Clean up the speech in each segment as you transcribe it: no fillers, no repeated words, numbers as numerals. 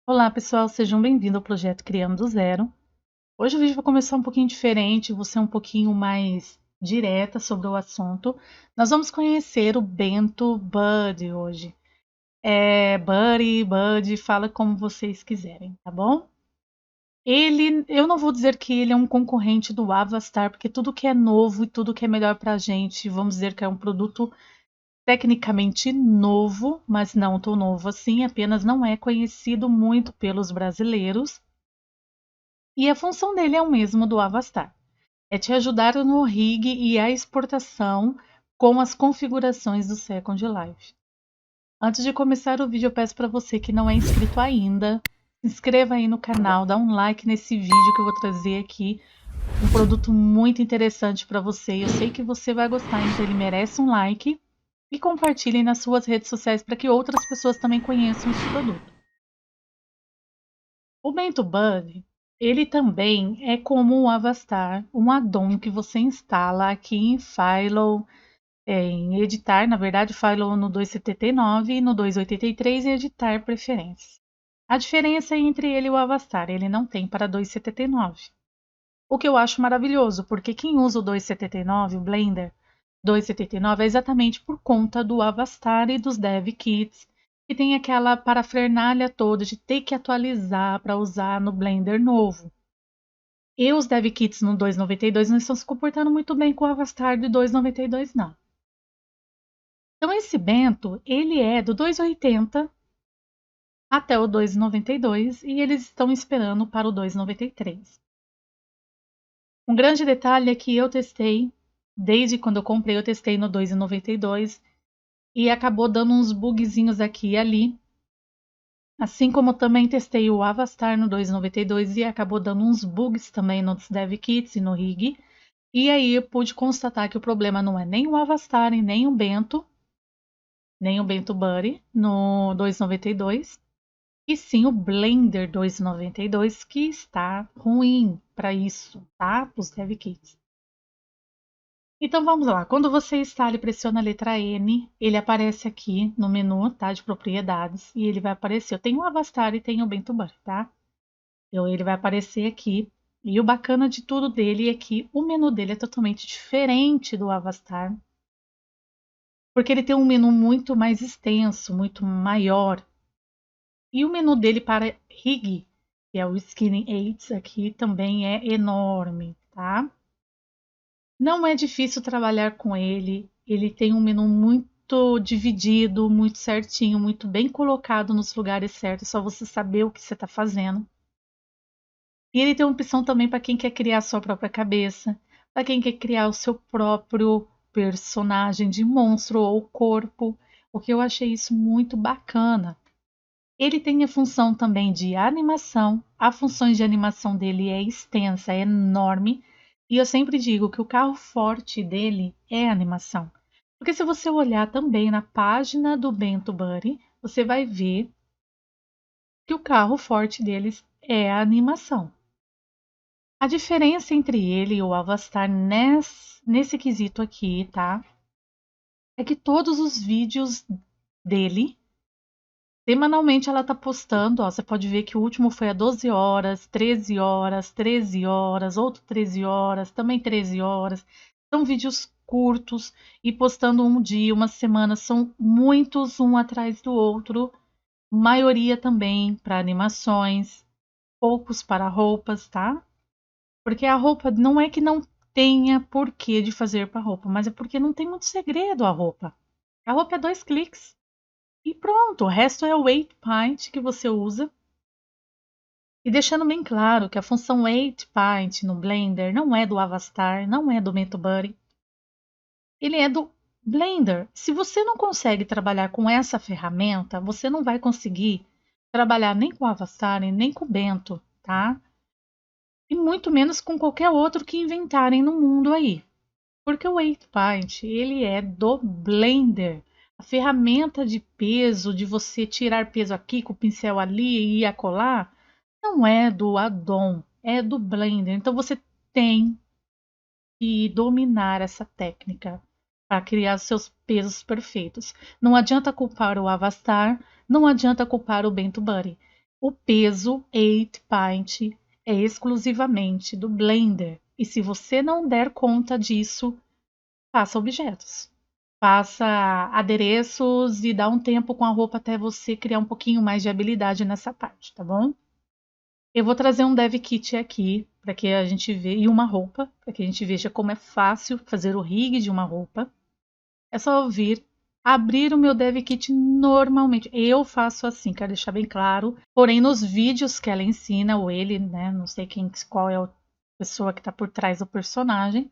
Olá, pessoal, sejam bem-vindos ao projeto Criando do Zero. Hoje o vídeo vai começar um pouquinho diferente, vou ser um pouquinho mais direta sobre o assunto. Nós vamos conhecer o Bento Buddy hoje. Buddy, fala como vocês quiserem, tá bom? Eu não vou dizer que ele é um concorrente do Avastar, porque tudo que é novo e tudo que é melhor pra gente, vamos dizer que é um produto tecnicamente novo, mas não tão novo assim, apenas não é conhecido muito pelos brasileiros. E a função dele é o mesmo do Avastar. É te ajudar no rig e a exportação com as configurações do Second Life. Antes de começar o vídeo, eu peço para você que não é inscrito ainda, se inscreva aí no canal, dá um like nesse vídeo que eu vou trazer aqui um produto muito interessante para você. Eu sei que você vai gostar, então ele merece um like e compartilhe nas suas redes sociais para que outras pessoas também conheçam esse produto. O Bento Bud, ele também é como o Avastar, um addon que você instala aqui em Philo, em editar, na verdade, Philo no 2.79 e no 2.83 em editar preferências. A diferença entre ele e o Avastar, ele não tem para 2.79. O que eu acho maravilhoso, porque quem usa o 2.79, o Blender 2.79, é exatamente por conta do Avastar e dos Dev Kits, que tem aquela parafernália toda de ter que atualizar para usar no Blender novo. E os Dev Kits no 2.92 não estão se comportando muito bem com o Avastar do 2.92, não. Então esse Bento, ele é do 2.80 até o 2.92 e eles estão esperando para o 2.93. Um grande detalhe é que eu testei, desde quando eu comprei, eu testei no 2.92 e acabou dando uns bugzinhos aqui e ali. Assim como também testei o Avastar no 2.92 e acabou dando uns bugs também nos Dev Kits e no rig. E aí eu pude constatar que o problema não é nem o Avastar e nem o Bento Buddy no 2.92, e sim o Blender 2.92 que está ruim para isso, tá? Para os Dev Kits. Então vamos lá, quando você instala e pressiona a letra N, ele aparece aqui no menu, tá, de propriedades, e ele vai aparecer, eu tenho o Avastar e tenho o Bento Buddy, tá? Então ele vai aparecer aqui, e o bacana de tudo dele é que o menu dele é totalmente diferente do Avastar, porque ele tem um menu muito mais extenso, muito maior, e o menu dele para rig, que é o Skinning Aids aqui, também é enorme, tá? Não é difícil trabalhar com ele. Ele tem um menu muito dividido, muito certinho, muito bem colocado nos lugares certos, é só você saber o que você está fazendo. E ele tem uma opção também para quem quer criar a sua própria cabeça, para quem quer criar o seu próprio personagem de monstro ou corpo, o que eu achei isso muito bacana. Ele tem a função também de animação. A função de animação dele é extensa, é enorme. E eu sempre digo que o carro forte dele é a animação. Porque se você olhar também na página do Bento Buddy, você vai ver que o carro forte deles é a animação. A diferença entre ele e o Avastar nesse quesito aqui, tá? É que todos os vídeos dele semanalmente ela tá postando, ó, você pode ver que o último foi a 12 horas, 13 horas, 13 horas, outro 13 horas, também 13 horas. São vídeos curtos e postando um dia, uma semana, são muitos um atrás do outro. Maioria também para animações, poucos para roupas, tá? Porque a roupa não é que não tenha porquê de fazer para roupa, mas é porque não tem muito segredo a roupa. A roupa é 2 cliques. E pronto, o resto é o weight paint que você usa. E deixando bem claro que a função weight paint no Blender não é do Avastar, não é do Bento Buddy. Ele é do Blender. Se você não consegue trabalhar com essa ferramenta, você não vai conseguir trabalhar nem com o Avastar e nem com o Bento, tá? E muito menos com qualquer outro que inventarem no mundo aí. Porque o Weight Paint, ele é do Blender. A ferramenta de peso, de você tirar peso aqui com o pincel ali e acolá, não é do addon, é do Blender. Então você tem que dominar essa técnica para criar seus pesos perfeitos. Não adianta culpar o Avastar, não adianta culpar o Bento Buddy. O peso 8 pint é exclusivamente do Blender. E se você não der conta disso, faça objetos. Faça adereços e dá um tempo com a roupa até você criar um pouquinho mais de habilidade nessa parte, tá bom? Eu vou trazer um dev kit aqui para que a gente veja e uma roupa, para que a gente veja como é fácil fazer o rig de uma roupa. É só vir, abrir o meu dev kit normalmente. Eu faço assim, quero deixar bem claro. Porém, nos vídeos que ela ensina, ou ele, né? Não sei qual é a pessoa que está por trás do personagem.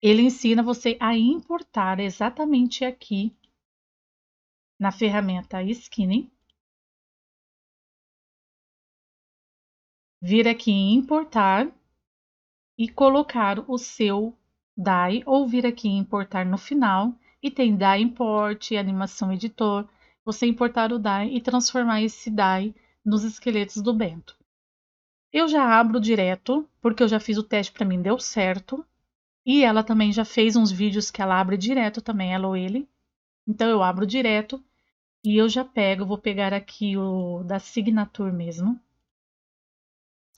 Ele ensina você a importar exatamente aqui na ferramenta Skinning. Vir aqui em importar e colocar o seu DAI, ou vir aqui em importar no final, e tem DAI Import, animação editor, você importar o DAI e transformar esse DAI nos esqueletos do Bento. Eu já abro direto, porque eu já fiz o teste, para mim deu certo, e ela também já fez uns vídeos que ela abre direto também, ela ou ele. Então eu abro direto e eu já pego, vou pegar aqui o da Signature mesmo,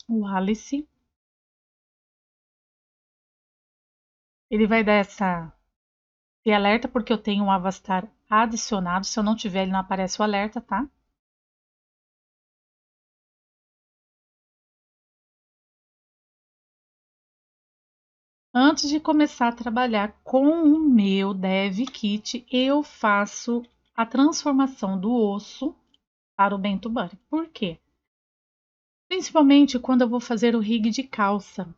o Alice. Ele vai dar essa alerta porque eu tenho um Avastar adicionado. Se eu não tiver, ele não aparece o alerta, tá? Antes de começar a trabalhar com o meu Dev Kit, eu faço a transformação do osso para o Bento Buddy. Por quê? Principalmente quando eu vou fazer o rig de calça.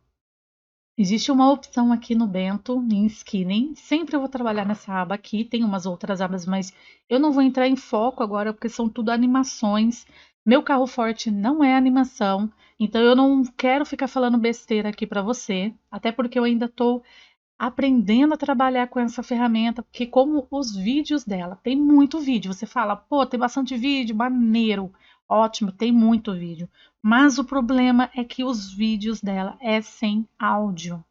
Existe uma opção aqui no Bento, em Skinning. Sempre eu vou trabalhar nessa aba aqui. Tem umas outras abas, mas eu não vou entrar em foco agora, porque são tudo animações. Meu carro forte não é animação, então eu não quero ficar falando besteira aqui para você, até porque eu ainda estou aprendendo a trabalhar com essa ferramenta, porque como os vídeos dela, tem muito vídeo, você fala, pô, tem bastante vídeo, maneiro, ótimo, tem muito vídeo. Mas o problema é que os vídeos dela é sem áudio.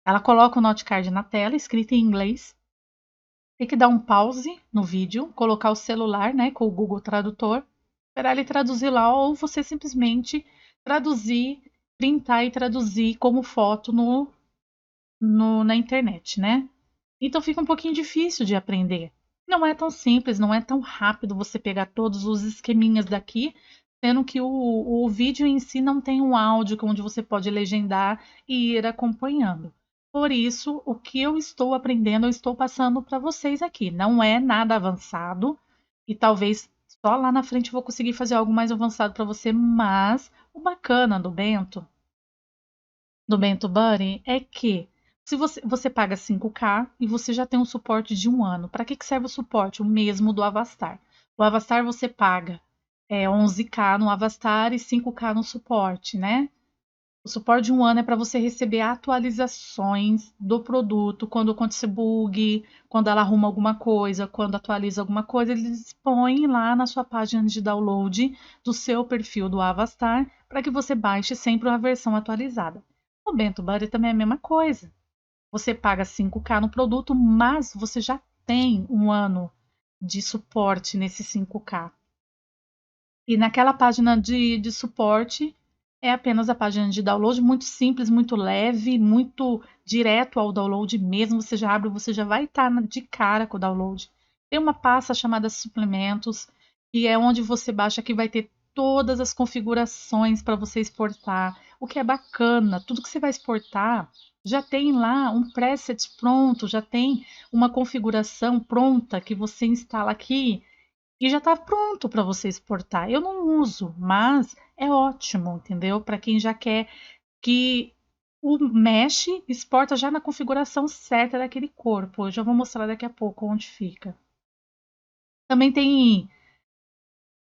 Ela coloca o notecard na tela, escrito em inglês. Tem que dar um pause no vídeo, colocar o celular, né, com o Google Tradutor, esperar ele traduzir lá, ou você simplesmente traduzir, printar e traduzir como foto na internet, né? Então fica um pouquinho difícil de aprender. Não é tão simples, não é tão rápido você pegar todos os esqueminhas daqui, sendo que o vídeo em si não tem um áudio onde você pode legendar e ir acompanhando. Por isso, o que eu estou aprendendo, eu estou passando para vocês aqui. Não é nada avançado e talvez só lá na frente eu vou conseguir fazer algo mais avançado para você, mas o bacana do Bento Buddy é que se você paga 5K e você já tem um suporte de 1 ano. Para que serve o suporte? O mesmo do Avastar. O Avastar você paga 11K no Avastar e 5K no suporte, né? O suporte de 1 ano é para você receber atualizações do produto, quando acontecer bug, quando ela arruma alguma coisa, quando atualiza alguma coisa, eles põem lá na sua página de download do seu perfil do Avastar para que você baixe sempre uma versão atualizada. O Bento Buddy também é a mesma coisa. Você paga 5K no produto, mas você já tem 1 ano de suporte nesse 5K. E naquela página de suporte é apenas a página de download, muito simples, muito leve, muito direto ao download mesmo. Você já abre, você já vai estar de cara com o download. Tem uma pasta chamada suplementos, que é onde você baixa, que vai ter todas as configurações para você exportar. O que é bacana, tudo que você vai exportar já tem lá um preset pronto, já tem uma configuração pronta que você instala aqui e já está pronto para você exportar. Eu não uso, mas é ótimo, entendeu? Para quem já quer que o Mesh exporta já na configuração certa daquele corpo. Eu já vou mostrar daqui a pouco onde fica. Também tem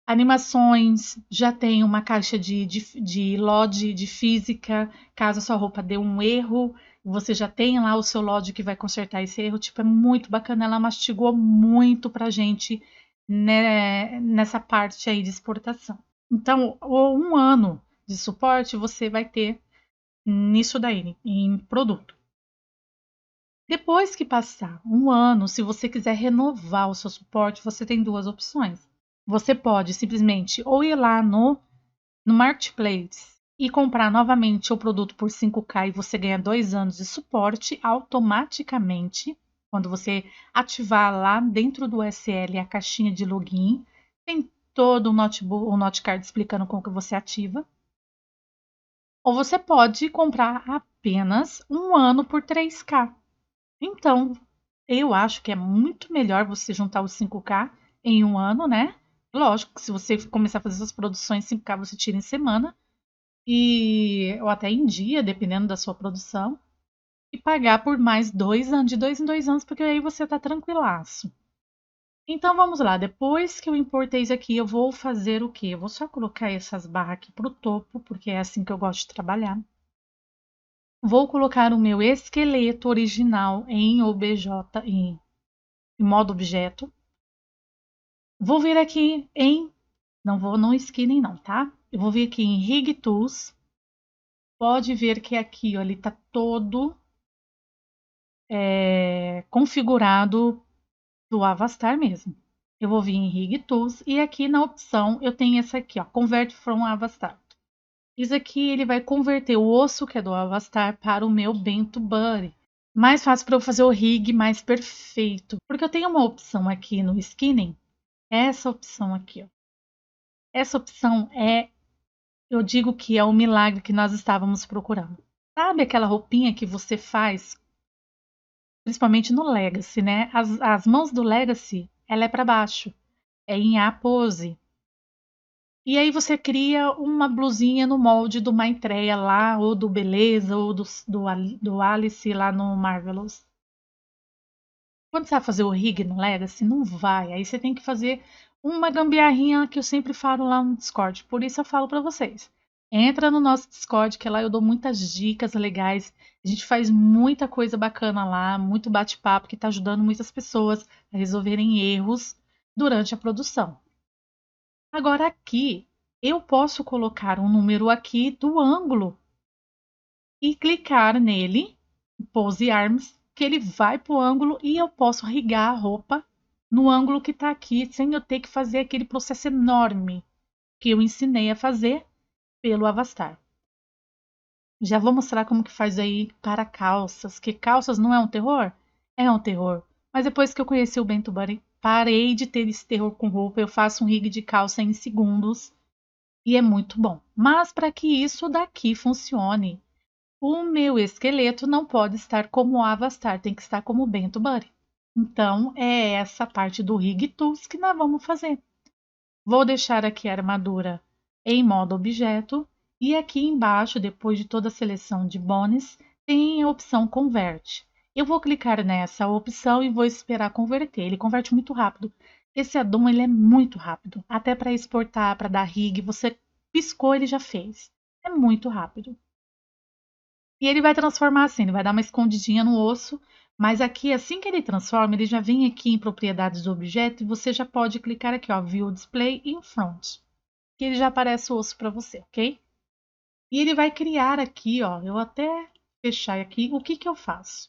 animações, já tem uma caixa de LOD de física, caso a sua roupa dê um erro, você já tem lá o seu LOD que vai consertar esse erro. Tipo, é muito bacana, ela mastigou muito pra gente, né, nessa parte aí de exportação. Então, 1 ano de suporte você vai ter nisso daí, em produto. Depois que passar 1 ano, se você quiser renovar o seu suporte, você tem duas opções. Você pode simplesmente ou ir lá no no Marketplace e comprar novamente o produto por 5K e você ganha 2 anos de suporte automaticamente, quando você ativar lá dentro do SL a caixinha de login, tem todo um notecard explicando como que você ativa. Ou você pode comprar apenas um ano por 3K. Então, eu acho que é muito melhor você juntar os 5K em um ano, né? Lógico que se você começar a fazer suas produções 5K, você tira em semana ou até em dia, dependendo da sua produção, e pagar por mais 2 anos, de 2 em 2 anos, porque aí você tá tranquilaço. Então vamos lá, depois que eu importei isso aqui, eu vou fazer o quê? Eu vou só colocar essas barras aqui pro topo, porque é assim que eu gosto de trabalhar. Vou colocar o meu esqueleto original em OBJ, em modo objeto. Vou vir aqui em, não vou no Skinning não, tá? Eu vou vir aqui em Rig Tools. Pode ver que aqui, ó, ele tá todo configurado do Avastar mesmo. Eu vou vir em Rig Tools e aqui na opção eu tenho essa aqui, ó, Convert from Avastar. Isso aqui ele vai converter o osso que é do Avastar para o meu Bento Buddy. Mais fácil para eu fazer o rig mais perfeito. Porque eu tenho uma opção aqui no Skinning, essa opção aqui, ó. Essa opção eu digo que é o milagre que nós estávamos procurando. Sabe aquela roupinha que você faz, principalmente no Legacy, né? As mãos do Legacy, ela é para baixo, é em A pose. E aí você cria uma blusinha no molde do Maitreya lá, ou do Beleza, ou do Alice lá no Marvelous. Quando você vai fazer o rig no Legacy, não vai. Aí você tem que fazer uma gambiarrinha que eu sempre falo lá no Discord. Por isso eu falo para vocês. Entra no nosso Discord, que lá eu dou muitas dicas legais. A gente faz muita coisa bacana lá, muito bate-papo que está ajudando muitas pessoas a resolverem erros durante a produção. Agora aqui, eu posso colocar um número aqui do ângulo e clicar nele, Pose Arms, que ele vai para o ângulo e eu posso rigar a roupa no ângulo que está aqui, sem eu ter que fazer aquele processo enorme que eu ensinei a fazer pelo Avastar. Já vou mostrar como que faz aí para calças, que calças não é um terror? É um terror. Mas depois que eu conheci o Bento Buddy, parei de ter esse terror com roupa, eu faço um rig de calça em segundos e é muito bom. Mas para que isso daqui funcione, o meu esqueleto não pode estar como o Avastar, tem que estar como o Bento Buddy. Então, é essa parte do Rig Tools que nós vamos fazer. Vou deixar aqui a armadura em modo objeto e aqui embaixo, depois de toda a seleção de bones, tem a opção Convert. Eu vou clicar nessa opção e vou esperar converter. Ele converte muito rápido. Esse addon ele é muito rápido. Até para exportar, para dar rig, você piscou, ele já fez. É muito rápido. E ele vai transformar assim, ele vai dar uma escondidinha no osso, mas aqui, assim que ele transforma, ele já vem aqui em propriedades do objeto e você já pode clicar aqui, ó, View Display in Front, que ele já aparece o osso para você, ok? E ele vai criar aqui, ó, eu até fechar aqui, o que que eu faço?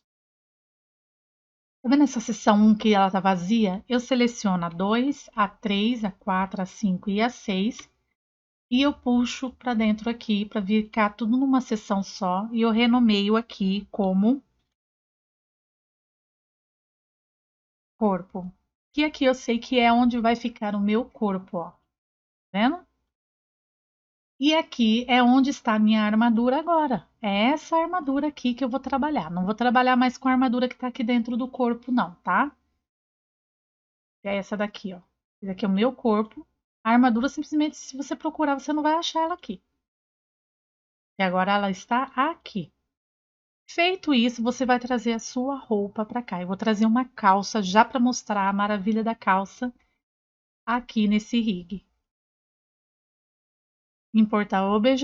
Tá vendo essa seção 1 que ela tá vazia? Eu seleciono a 2, a 3, a 4, a 5 e a 6 e eu puxo para dentro aqui para ficar tudo numa seção só e eu renomeio aqui como corpo. Que aqui eu sei que é onde vai ficar o meu corpo, ó. Tá vendo? E aqui é onde está a minha armadura agora. É essa armadura aqui que eu vou trabalhar. Não vou trabalhar mais com a armadura que está aqui dentro do corpo, não, tá? É essa daqui, ó. Esse aqui é o meu corpo. A armadura, simplesmente, se você procurar, você não vai achar ela aqui. E agora ela está aqui. Feito isso, você vai trazer a sua roupa para cá. Eu vou trazer uma calça já para mostrar a maravilha da calça aqui nesse rig. Importar o OBJ.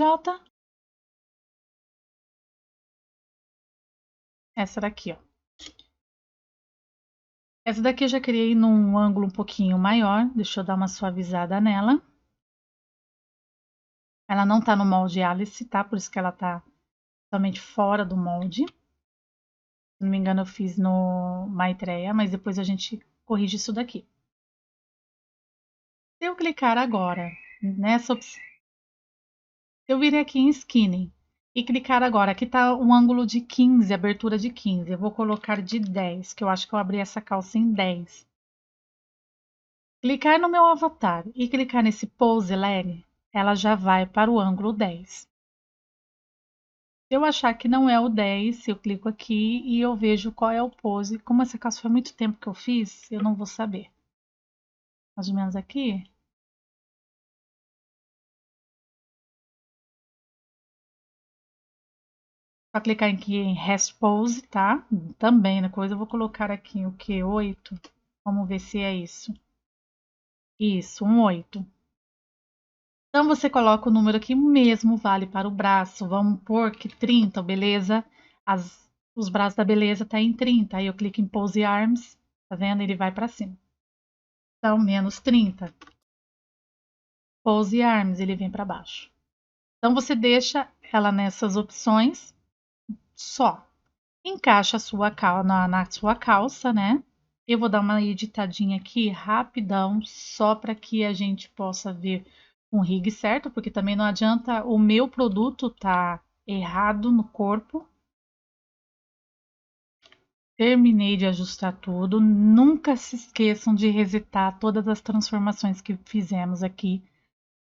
Essa daqui, ó. Essa daqui eu já criei num ângulo um pouquinho maior. Deixa eu dar uma suavizada nela. Ela não tá no molde Alice, tá? Por isso que ela tá totalmente fora do molde. Se não me engano, eu fiz no Maitreya, mas depois a gente corrige isso daqui. Se eu clicar agora nessa opção, Eu virei aqui em Skinny e clicar agora. Aqui está um ângulo de 15, abertura de 15. Eu vou colocar de 10, que eu acho que eu abri essa calça em 10. Clicar no meu avatar e clicar nesse Pose Leg, ela já vai para o ângulo 10. Se eu achar que não é o 10, eu clico aqui e eu vejo qual é o pose. Como essa calça foi muito tempo que eu fiz, eu não vou saber. Mais ou menos aqui. Só clicar aqui em Rest Pose, tá? Também na coisa eu vou colocar aqui o que? 8. Vamos ver se é isso. Isso, um 8. Então você coloca o número que mesmo vale para o braço. Vamos pôr que 30, beleza? Os braços da beleza tá em 30. Aí eu clico em Pose Arms, tá vendo? Ele vai para cima. Então, menos 30. Pose Arms, ele vem para baixo. Então você deixa ela nessas opções só. Encaixa a sua na sua calça, né? Eu vou dar uma editadinha aqui rapidão, só para que a gente possa ver um rig certo, porque também não adianta o meu produto tá errado no corpo. Terminei de ajustar tudo. Nunca se esqueçam de resetar todas as transformações que fizemos aqui.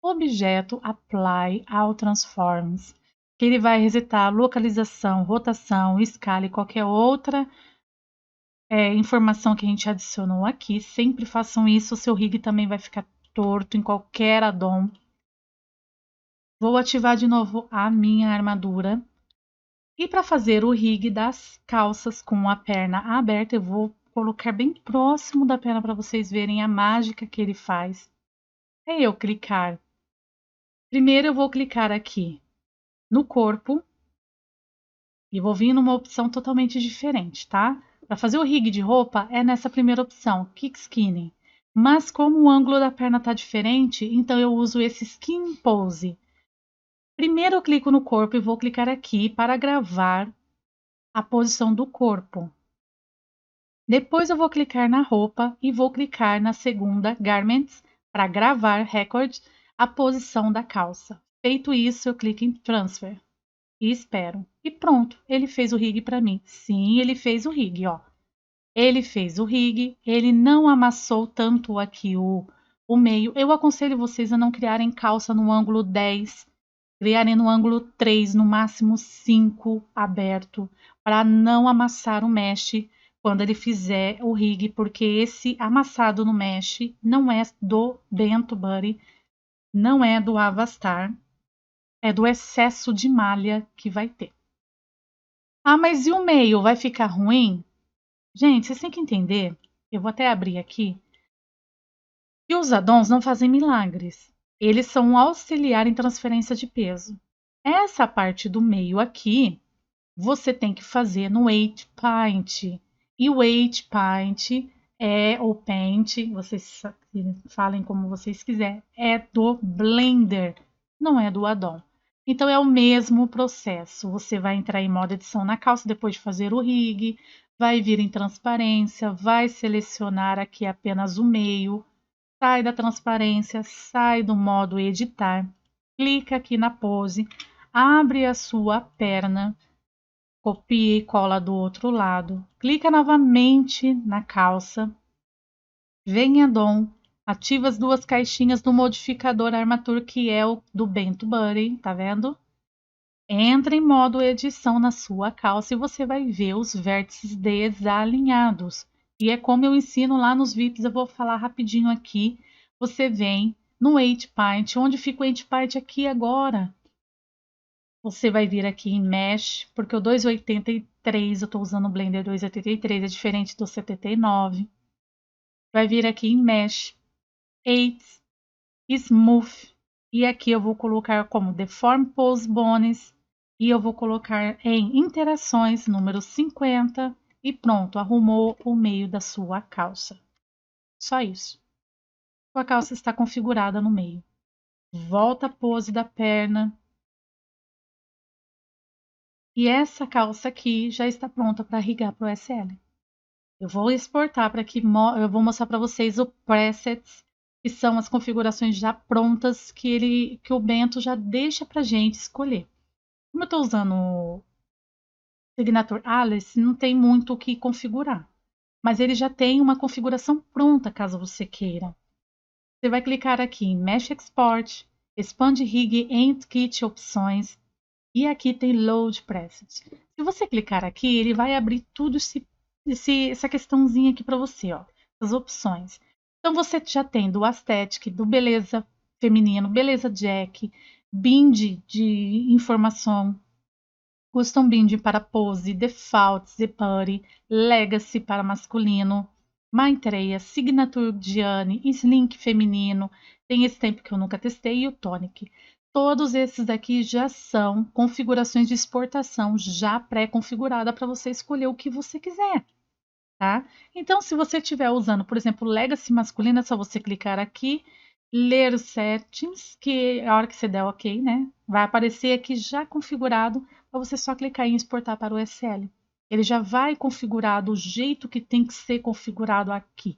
Objeto Apply ao Transforms, que ele vai resetar localização, rotação, escala e qualquer outra informação que a gente adicionou aqui. Sempre façam isso, o seu rig também vai ficar torto em qualquer addon. Vou ativar de novo a minha armadura. E para fazer o rig das calças com a perna aberta, eu vou colocar bem próximo da perna para vocês verem a mágica que ele faz. É eu clicar. Primeiro eu vou clicar aqui no corpo e vou vir numa opção totalmente diferente, tá? Para fazer o rig de roupa é nessa primeira opção, Kick Skinny. Mas como o ângulo da perna está diferente, então eu uso esse Skin Pose. Primeiro eu clico no corpo e vou clicar aqui para gravar a posição do corpo. Depois eu vou clicar na roupa e vou clicar na segunda, Garments, para gravar Record, a posição da calça. Feito isso, eu clico em Transfer e espero. E pronto, ele fez o rig para mim. Sim, ele fez o rig, ó. Ele fez o rig, ele não amassou tanto aqui o meio. Eu aconselho vocês a não criarem calça no ângulo 10, criarem no ângulo 3, no máximo 5 aberto, para não amassar o mesh quando ele fizer o rig, porque esse amassado no mesh não é do Bento Buddy, não é do Avastar, é do excesso de malha que vai ter. Ah, mas e o meio? Vai ficar ruim? Gente, vocês têm que entender, eu vou até abrir aqui, que os addons não fazem milagres. Eles são um auxiliar em transferência de peso. Essa parte do meio aqui, você tem que fazer no 8 Paint. E o 8 Paint o Paint, vocês falem como vocês quiserem, é do Blender, não é do addon. Então é o mesmo processo. Você vai entrar em modo edição na calça depois de fazer o rig, vai vir em transparência, vai selecionar aqui apenas o meio, sai da transparência, sai do modo editar, clica aqui na pose, abre a sua perna, copia e cola do outro lado, clica novamente na calça, vem em addon, ativa as duas caixinhas do modificador Armature, que é o do Bento Buddy, tá vendo? Entra em modo edição na sua calça e você vai ver os vértices desalinhados. E é como eu ensino lá nos VIPs, eu vou falar rapidinho aqui. Você vem no 8 Paint, onde fica o 8 Paint aqui agora. Você vai vir aqui em Mesh, porque o 283, eu estou usando o Blender 283, é diferente do 79. Vai vir aqui em Mesh, 8, Smooth, e aqui eu vou colocar como Deform Pose Bones, e eu vou colocar em Interações, número 50, e pronto, arrumou o meio da sua calça. Só isso. Sua calça está configurada no meio. Volta a pose da perna. E essa calça aqui já está pronta para irrigar para o SL. Eu vou exportar para que eu vou mostrar para vocês o presets que são as configurações já prontas que o Bento já deixa para gente escolher. Como eu estou usando o Signature Alice, não tem muito o que configurar, mas ele já tem uma configuração pronta caso você queira. Você vai clicar aqui em Mesh Export, expande rig em Kit opções e aqui tem Load Preset. Se você clicar aqui, ele vai abrir tudo essa questãozinha aqui para você, ó, as opções. Então você já tem do Aesthetic, do Beleza Feminino, Beleza Jack, Bind de informação, Custom Bind para Pose, Default, Zepari, Legacy para masculino, Maitreya, Signature Gianni, Slink feminino, tem esse tempo que eu nunca testei, e o Tonic. Todos esses aqui já são configurações de exportação já pré-configurada para você escolher o que você quiser, tá? Então, se você estiver usando, por exemplo, Legacy masculino, é só você clicar aqui, ler os settings, que a hora que você der OK, né? Vai aparecer aqui já configurado, para você só clicar em exportar para o SL. Ele já vai configurar do jeito que tem que ser configurado aqui.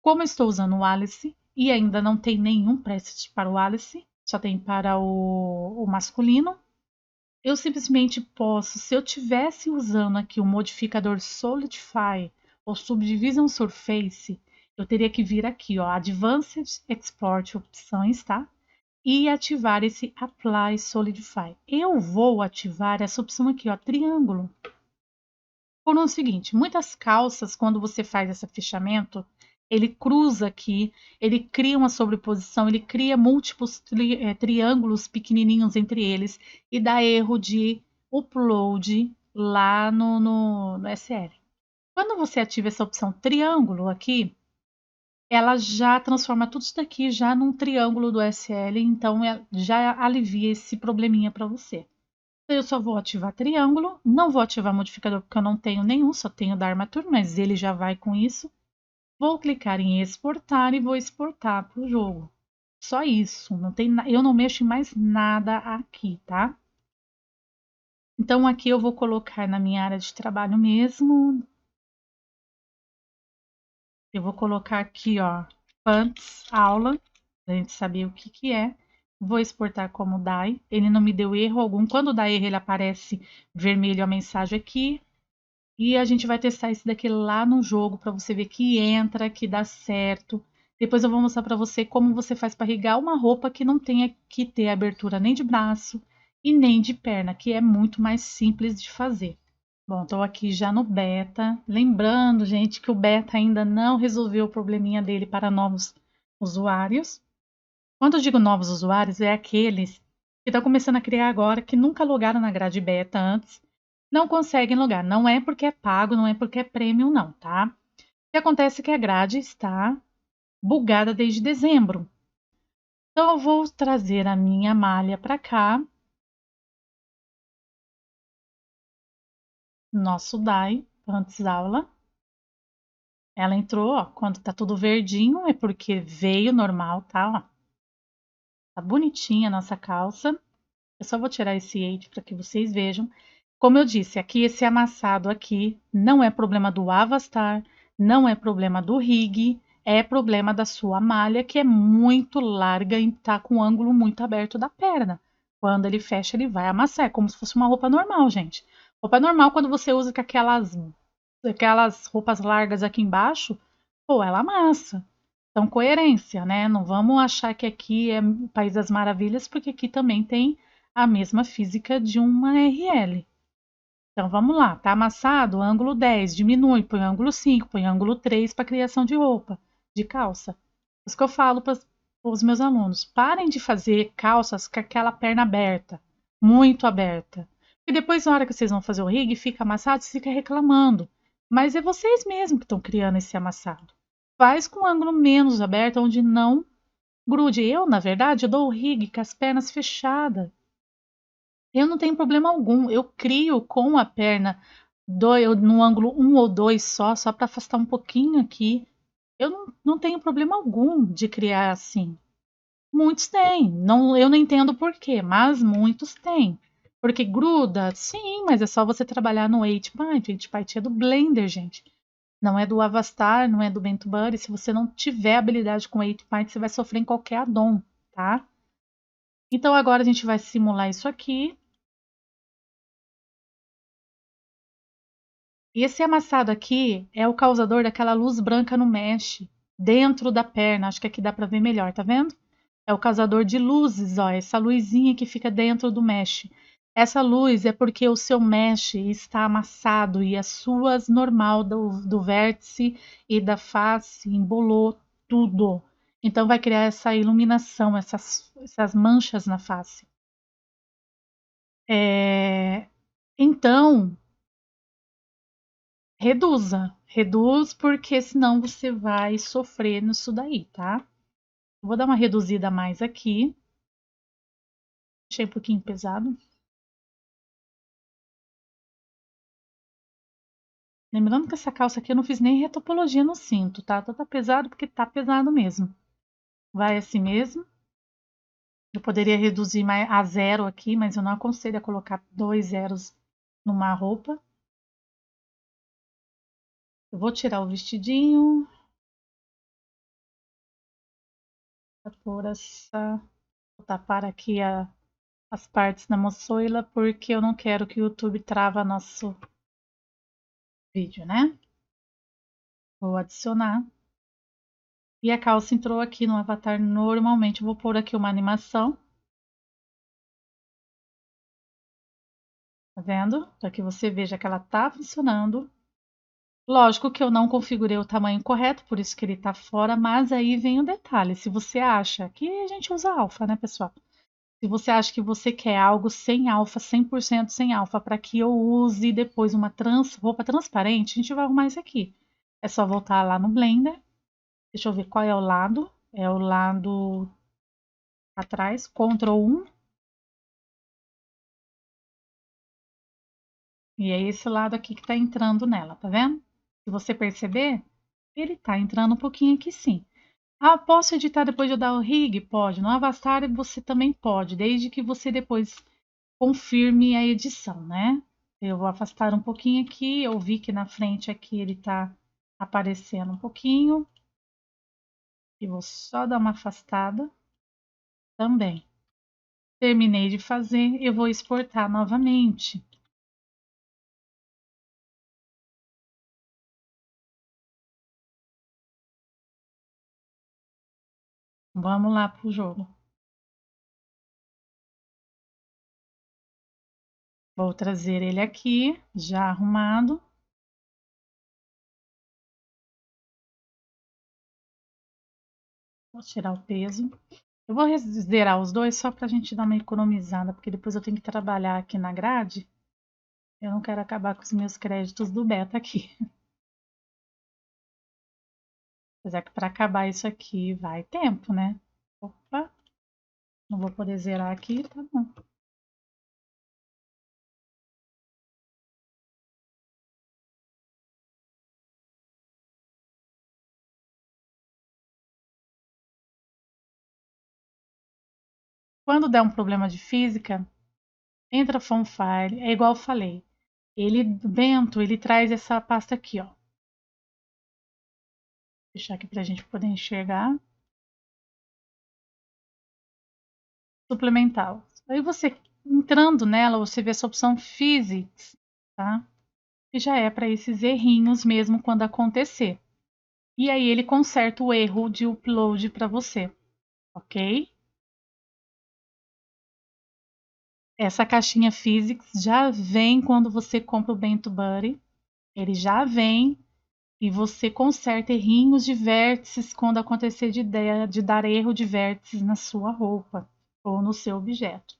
Como eu estou usando o Alice e ainda não tem nenhum preset para o Alice, só tem para o masculino, eu simplesmente posso, se eu tivesse usando aqui o modificador Solidify ou Subdivision Surface, eu teria que vir aqui, ó, Advanced Export opções, tá? E ativar esse Apply Solidify. Eu vou ativar essa opção aqui, ó, triângulo. Por um seguinte, muitas calças, quando você faz esse fechamento, ele cruza aqui, ele cria uma sobreposição, ele cria múltiplos triângulos pequenininhos entre eles e dá erro de upload lá no SL. Quando você ativa essa opção triângulo aqui, ela já transforma tudo isso daqui já num triângulo do SL, então já alivia esse probleminha para você. Eu só vou ativar triângulo, não vou ativar modificador porque eu não tenho nenhum, só tenho da armatura, mas ele já vai com isso. Vou clicar em exportar e vou exportar para o jogo. Só isso, não tem, eu não mexo em mais nada aqui, tá? Então aqui eu vou colocar na minha área de trabalho mesmo. Eu vou colocar aqui, ó, Pants aula, pra gente saber o que que é. Vou exportar como DAI. Ele não me deu erro algum. Quando dá erro, ele aparece vermelho a mensagem aqui. E a gente vai testar esse daqui lá no jogo para você ver que entra, que dá certo. Depois eu vou mostrar para você como você faz para rigar uma roupa que não tenha que ter abertura nem de braço e nem de perna, que é muito mais simples de fazer. Bom, estou aqui já no beta. Lembrando, gente, que o beta ainda não resolveu o probleminha dele para novos usuários. Quando eu digo novos usuários, é aqueles que estão começando a criar agora, que nunca logaram na grade beta antes, não conseguem logar. Não é porque é pago, não é porque é premium, não, tá? O que acontece é que a grade está bugada desde dezembro. Então, eu vou trazer a minha malha para cá. Nosso DAI, antes aula. Ela entrou, ó, quando tá tudo verdinho, é porque veio normal, tá? Ó. Tá bonitinha a nossa calça. Eu só vou tirar esse eight para que vocês vejam. Como eu disse, aqui esse amassado aqui não é problema do Avastar, não é problema do rig, é problema da sua malha que é muito larga e tá com o ângulo muito aberto da perna. Quando ele fecha, ele vai amassar. É como se fosse uma roupa normal, gente. Roupa normal, quando você usa com aquelas roupas largas aqui embaixo, pô, ela amassa. Então, coerência, né? Não vamos achar que aqui é País das Maravilhas, porque aqui também tem a mesma física de uma RL. Então, vamos lá. Tá amassado? Ângulo 10, diminui, põe ângulo 5, põe ângulo 3 para criação de roupa, de calça. Isso que eu falo para os meus alunos. Parem de fazer calças com aquela perna aberta, muito aberta. E depois, na hora que vocês vão fazer o rig, fica amassado, você fica reclamando. Mas é vocês mesmos que estão criando esse amassado. Faz com ângulo menos aberto, onde não grude. Eu, na verdade, eu dou o rig com as pernas fechadas. Eu não tenho problema algum. Eu crio com a perna no ângulo 1 ou 2 só para afastar um pouquinho aqui. Eu não tenho problema algum de criar assim. Muitos têm. Não, eu não entendo por quê, mas muitos têm. Porque gruda? Sim, mas é só você trabalhar no 8-Byte. 8-Byte é do Blender, gente. Não é do Avastar, não é do Bento Buddy. Se você não tiver habilidade com 8-Point, você vai sofrer em qualquer addon, tá? Então agora a gente vai simular isso aqui. E esse amassado aqui é o causador daquela luz branca no mesh, dentro da perna. Acho que aqui dá para ver melhor, tá vendo? É o causador de luzes, ó, essa luzinha que fica dentro do mesh. Essa luz é porque o seu mesh está amassado e as suas normal do vértice e da face embolou tudo. Então vai criar essa iluminação, essas manchas na face. Então, reduz porque senão você vai sofrer nisso daí, tá? Vou dar uma reduzida a mais aqui. Achei um pouquinho pesado. Lembrando que essa calça aqui eu não fiz nem retopologia no cinto, tá? Tá pesado porque tá pesado mesmo. Vai assim mesmo. Eu poderia reduzir a zero aqui, mas eu não aconselho a colocar 2 zeros numa roupa. Eu vou tirar o vestidinho. Vou tapar aqui as partes da moçoila, porque eu não quero que o YouTube trava nosso vídeo, né? Vou adicionar. E a calça entrou aqui no avatar normalmente. Vou pôr aqui uma animação. Tá vendo? Para que você veja que ela tá funcionando. Lógico que eu não configurei o tamanho correto, por isso que ele tá fora, mas aí vem o detalhe. Se você acha que a gente usa alfa, né, pessoal? Se você acha que você quer algo sem alfa, 100% sem alfa, para que eu use depois uma roupa transparente, a gente vai arrumar isso aqui. É só voltar lá no Blender. Deixa eu ver qual é o lado. É o lado atrás, Ctrl 1. E é esse lado aqui que tá entrando nela, tá vendo? Se você perceber, ele tá entrando um pouquinho aqui sim. Ah, posso editar depois de eu dar o rig? Pode. No Avastar você também pode, desde que você depois confirme a edição, né? Eu vou afastar um pouquinho aqui. Eu vi que na frente aqui ele tá aparecendo um pouquinho. E vou só dar uma afastada também. Terminei de fazer, eu vou exportar novamente. Vamos lá pro jogo. Vou trazer ele aqui, já arrumado. Vou tirar o peso. Eu vou zerar os dois só pra gente dar uma economizada, porque depois eu tenho que trabalhar aqui na grade. Eu não quero acabar com os meus créditos do beta aqui. Apesar que para acabar isso aqui vai tempo, né? Opa, não vou poder zerar aqui, tá bom. Quando der um problema de física, entra Phone File, é igual eu falei. Bento, ele traz essa pasta aqui, ó. Vou deixar aqui pra gente poder enxergar. Suplemental. Aí você, entrando nela, você vê essa opção Physics, tá? Que já é para esses errinhos mesmo quando acontecer. E aí ele conserta o erro de upload para você, ok? Essa caixinha Physics já vem quando você compra o Bento Buddy. Ele já vem e você conserta errinhos de vértices quando acontecer de dar erro de vértices na sua roupa ou no seu objeto.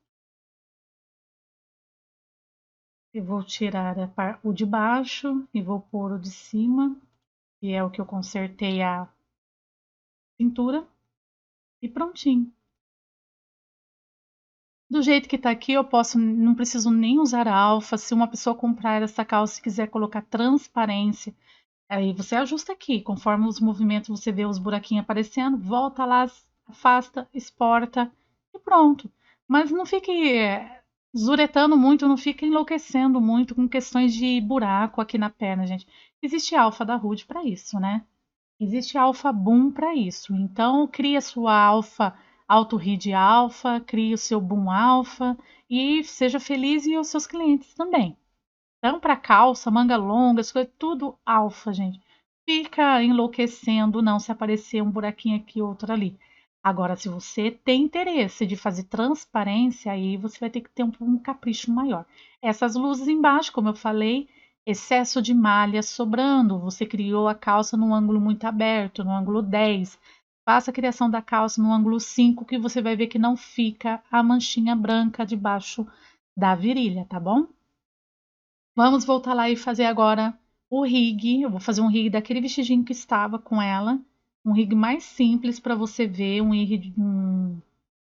Eu vou tirar o de baixo e vou pôr o de cima, que é o que eu consertei a cintura, e prontinho. Do jeito que tá aqui, não preciso nem usar alfa. Se uma pessoa comprar essa calça e quiser colocar transparência, aí você ajusta aqui, conforme os movimentos você vê os buraquinhos aparecendo, volta lá, afasta, exporta e pronto. Mas não fique Zuretando muito, não fica enlouquecendo muito com questões de buraco aqui na perna, gente. Existe alfa da Rude para isso, né? Existe alfa boom para isso. Então, cria sua alfa, auto read alfa, crie o seu boom alfa e seja feliz e os seus clientes também. Então, para calça, manga longa, isso é tudo alfa, gente. Fica enlouquecendo, não, se aparecer um buraquinho aqui, outro ali. Agora, se você tem interesse de fazer transparência, aí você vai ter que ter um capricho maior. Essas luzes embaixo, como eu falei, excesso de malha sobrando. Você criou a calça num ângulo muito aberto, no ângulo 10. Faça a criação da calça no ângulo 5, que você vai ver que não fica a manchinha branca debaixo da virilha, tá bom? Vamos voltar lá e fazer agora o rig. Eu vou fazer um rig daquele vestidinho que estava com ela. Um rig mais simples para você ver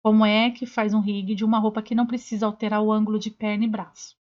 como é que faz um rig de uma roupa que não precisa alterar o ângulo de perna e braço.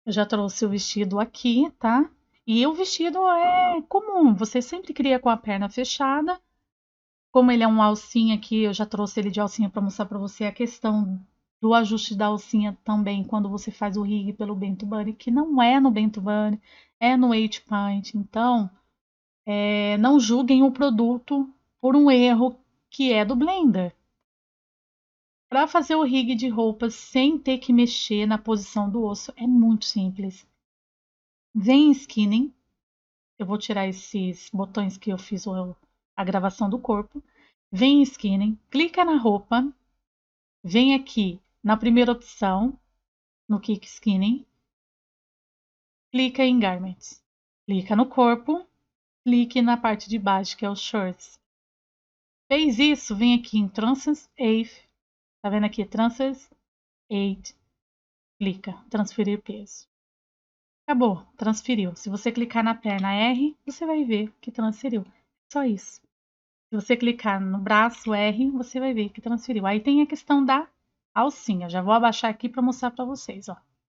Eu já trouxe o vestido aqui, tá? E o vestido é comum, você sempre cria com a perna fechada. Como ele é um alcinha aqui, eu já trouxe ele de alcinha para mostrar para você a questão do ajuste da alcinha também quando você faz o rig pelo Bento Bunny, que não é no Bento Bunny, é no 8 Point. Então, não julguem o produto por um erro que é do Blender. Para fazer o rig de roupas sem ter que mexer na posição do osso é muito simples. Vem em skinning, eu vou tirar esses botões que eu fiz a gravação do corpo. Vem em skinning, clica na roupa, vem aqui na primeira opção, no Kick Skinning, clica em Garments. Clica no corpo, clique na parte de baixo, que é os Shorts. Fez isso, vem aqui em Transfers 8. Tá vendo aqui? Transfers 8. Clica, transferir peso. Acabou, transferiu. Se você clicar na perna R, você vai ver que transferiu. Só isso. Se você clicar no braço R, você vai ver que transferiu. Aí tem a questão da alcinha. Já vou abaixar aqui para mostrar para vocês, ó.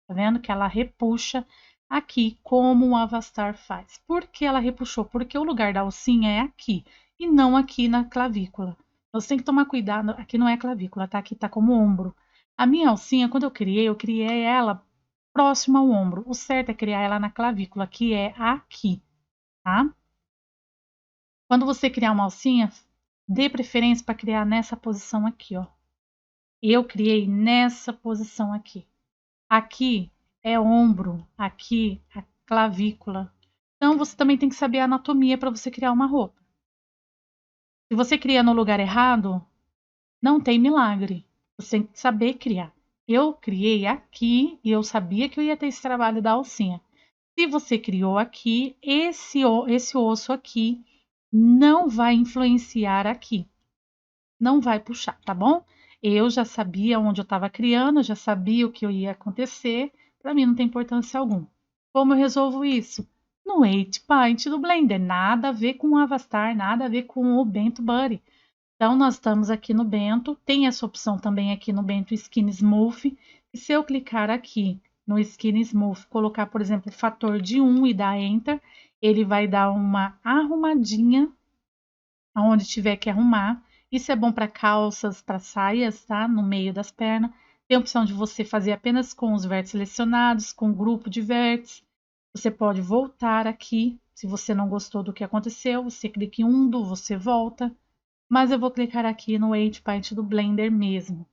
Tá vendo que ela repuxa aqui como o Avastar faz. Por que ela repuxou? Porque o lugar da alcinha é aqui e não aqui na clavícula. Você tem que tomar cuidado. Aqui não é clavícula, tá? Aqui tá como ombro. A minha alcinha, quando eu criei ela próxima ao ombro. O certo é criar ela na clavícula, que é aqui, tá? Quando você criar uma alcinha, dê preferência para criar nessa posição aqui, ó. Eu criei nessa posição aqui. Aqui é ombro, aqui a clavícula. Então você também tem que saber a anatomia para você criar uma roupa. Se você cria no lugar errado, não tem milagre. Você tem que saber criar. Eu criei aqui e eu sabia que eu ia ter esse trabalho da alcinha. Se você criou aqui, esse osso aqui não vai influenciar aqui. Não vai puxar, tá bom? Eu já sabia onde eu estava criando, já sabia o que ia acontecer. Para mim não tem importância alguma. Como eu resolvo isso? No 8 Paint do Blender. Nada a ver com o Avastar, nada a ver com o Bento Buddy. Então, nós estamos aqui no Bento. Tem essa opção também aqui no Bento Skin Smooth. E se eu clicar aqui no Skin Smooth, colocar, por exemplo, o fator de 1 e dar Enter, ele vai dar uma arrumadinha aonde tiver que arrumar. Isso é bom para calças, para saias, tá? No meio das pernas. Tem a opção de você fazer apenas com os vértices selecionados, com o grupo de vértices. Você pode voltar aqui. Se você não gostou do que aconteceu, você clica em undo, você volta. Mas eu vou clicar aqui no 8 Paint do Blender mesmo.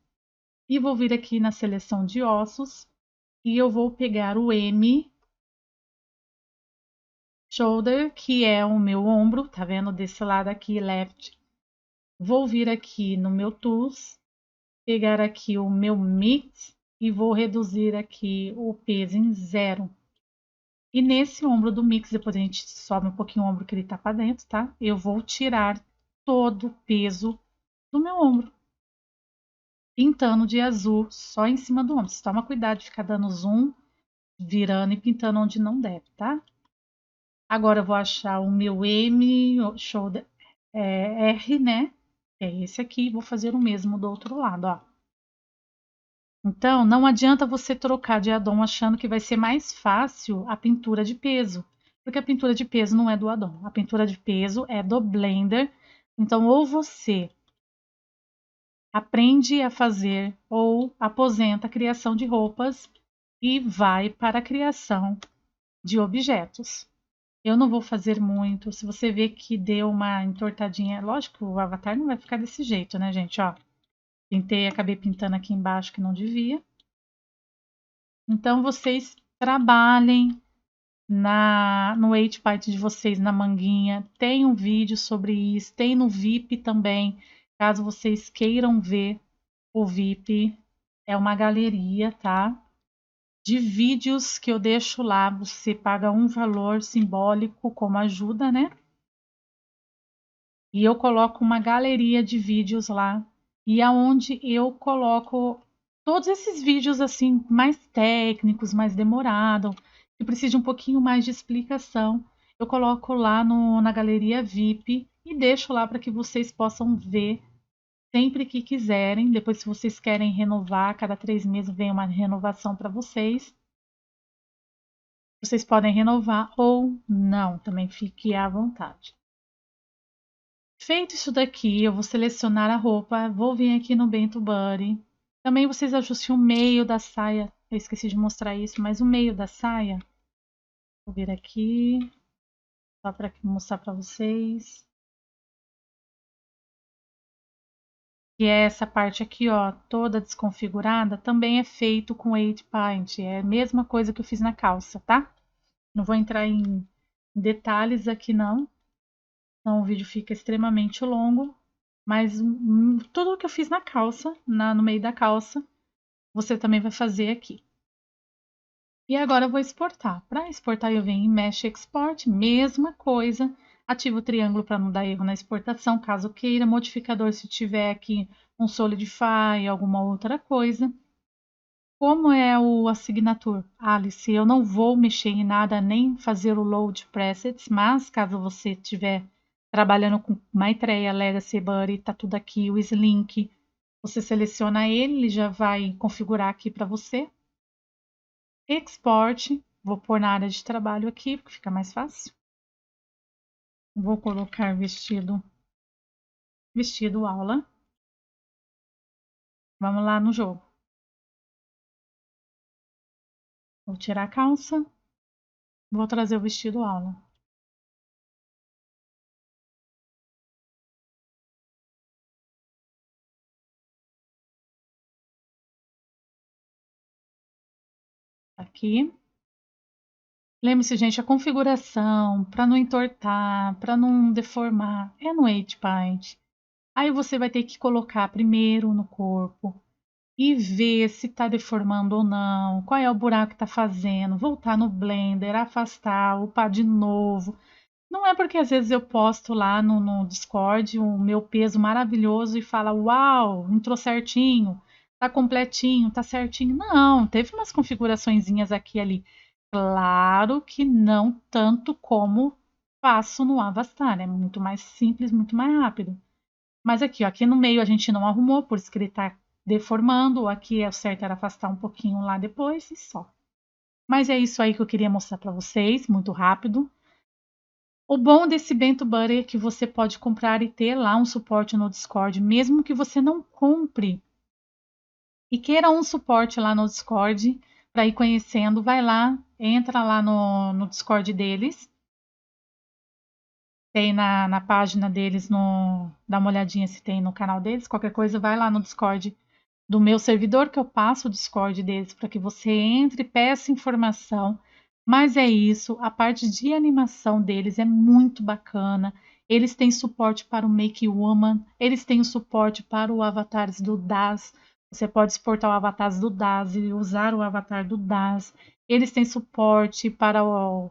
E vou vir aqui na seleção de ossos. E eu vou pegar o M Shoulder, que é o meu ombro. Tá vendo? Desse lado aqui, left. Vou vir aqui no meu Tools, pegar aqui o meu Mix e vou reduzir aqui o peso em 0. E nesse ombro do Mix, depois a gente sobe um pouquinho o ombro que ele tá para dentro, tá? Eu vou tirar todo o peso do meu ombro, pintando de azul só em cima do ombro. Você toma cuidado de ficar dando zoom, virando e pintando onde não deve, tá? Agora eu vou achar o meu M, o shoulder R, né? É esse aqui, vou fazer o mesmo do outro lado, ó. Então, não adianta você trocar de addon achando que vai ser mais fácil a pintura de peso, porque a pintura de peso não é do addon, a pintura de peso é do Blender. Então, ou você aprende a fazer ou aposenta a criação de roupas e vai para a criação de objetos. Eu não vou fazer muito. Se você vê que deu uma entortadinha, lógico que o avatar não vai ficar desse jeito, né, gente? Ó, pintei, acabei pintando aqui embaixo que não devia. Então vocês trabalhem no 8-Byte de vocês, na manguinha. Tem um vídeo sobre isso, tem no VIP também, caso vocês queiram ver o VIP. É uma galeria, tá? De vídeos que eu deixo lá. Você paga um valor simbólico como ajuda, né? E eu coloco uma galeria de vídeos lá. E aonde eu coloco todos esses vídeos assim mais técnicos, mais demorados, que precisam de um pouquinho mais de explicação. Eu coloco lá na galeria VIP e deixo lá para que vocês possam ver sempre que quiserem. Depois, se vocês querem renovar, cada 3 meses vem uma renovação para vocês. Vocês podem renovar ou não, também fique à vontade. Feito isso daqui, eu vou selecionar a roupa, vou vir aqui no Bento Buddy. Também vocês ajustem o meio da saia. Eu esqueci de mostrar isso, mas o meio da saia. Vou vir aqui, só para mostrar para vocês. E essa parte aqui, ó, toda desconfigurada, também é feito com 8-Paint. É a mesma coisa que eu fiz na calça, tá? Não vou entrar em detalhes aqui não, senão o vídeo fica extremamente longo. Mas tudo o que eu fiz na calça, no meio da calça, você também vai fazer aqui. E agora eu vou exportar. Para exportar, eu venho em Mesh Export, mesma coisa. Ativo o triângulo para não dar erro na exportação, caso queira. Modificador, se tiver aqui um Solidify, alguma outra coisa. Como é o Assignature? Alice, eu não vou mexer em nada, nem fazer o Load Presets, mas caso você estiver trabalhando com Maitreya, Legacy, Buddy, tá tudo aqui, o Slink, você seleciona ele, ele já vai configurar aqui para você. Export, vou pôr na área de trabalho aqui, porque fica mais fácil. Vou colocar vestido aula. Vamos lá no jogo. Vou tirar a calça, vou trazer o vestido aula. Aqui. Lembre-se, gente, a configuração, para não entortar, para não deformar, é no 8-Paint. Aí você vai ter que colocar primeiro no corpo e ver se está deformando ou não, qual é o buraco que está fazendo, voltar no Blender, afastar, upar de novo. Não é porque às vezes eu posto lá no Discord o meu peso maravilhoso e fala, uau, entrou certinho, tá completinho, tá certinho. Não, teve umas configuraçõezinhas aqui e ali. Claro que não tanto como faço no Avastar, é muito mais simples, muito mais rápido. Mas aqui, ó, aqui no meio a gente não arrumou, por isso que ele tá deformando. Aqui é o certo era afastar um pouquinho lá depois e só. Mas é isso aí que eu queria mostrar para vocês, muito rápido. O bom desse Bento Buddy é que você pode comprar e ter lá um suporte no Discord, mesmo que você não compre e queira um suporte lá no Discord para ir conhecendo, vai lá, entra lá no Discord deles. Tem na página deles, dá uma olhadinha se tem no canal deles. Qualquer coisa, vai lá no Discord do meu servidor, que eu passo o Discord deles para que você entre e peça informação. Mas é isso, a parte de animação deles é muito bacana. Eles têm suporte para o Make Woman, eles têm o suporte para o Avatares do DAS. Você pode exportar o avatar do DAS e usar o avatar do DAS. Eles têm suporte para o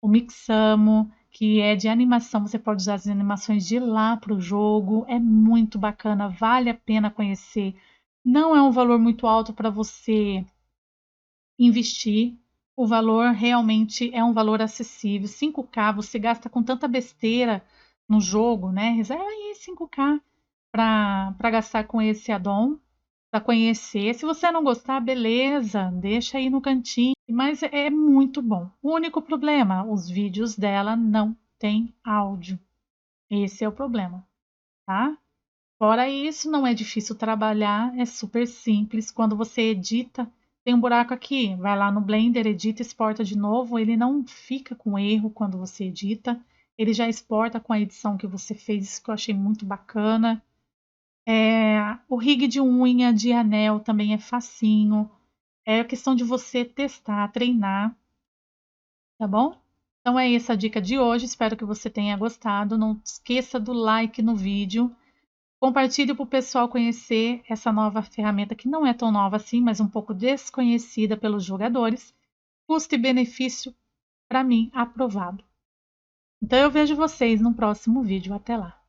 Mixamo, que é de animação. Você pode usar as animações de lá para o jogo. É muito bacana, vale a pena conhecer. Não é um valor muito alto para você investir. o valor realmente é um valor acessível. 5K, você gasta com tanta besteira no jogo, né? Reserva aí 5K para gastar com esse addon, para conhecer. Se você não gostar, beleza, deixa aí no cantinho. Mas é muito bom. O único problema, os vídeos dela não têm áudio. Esse é o problema, tá? Fora isso, não é difícil trabalhar, é super simples. Quando você edita, tem um buraco aqui, vai lá no Blender, edita, exporta de novo. Ele não fica com erro quando você edita, ele já exporta com a edição que você fez, isso que eu achei muito bacana. O rig de unha, de anel também é facinho. É questão de você testar, treinar, tá bom? Então é essa a dica de hoje, espero que você tenha gostado. Não esqueça do like no vídeo. Compartilhe para o pessoal conhecer essa nova ferramenta que não é tão nova assim, mas um pouco desconhecida pelos jogadores. Custo e benefício, para mim, aprovado. Então eu vejo vocês no próximo vídeo. Até lá!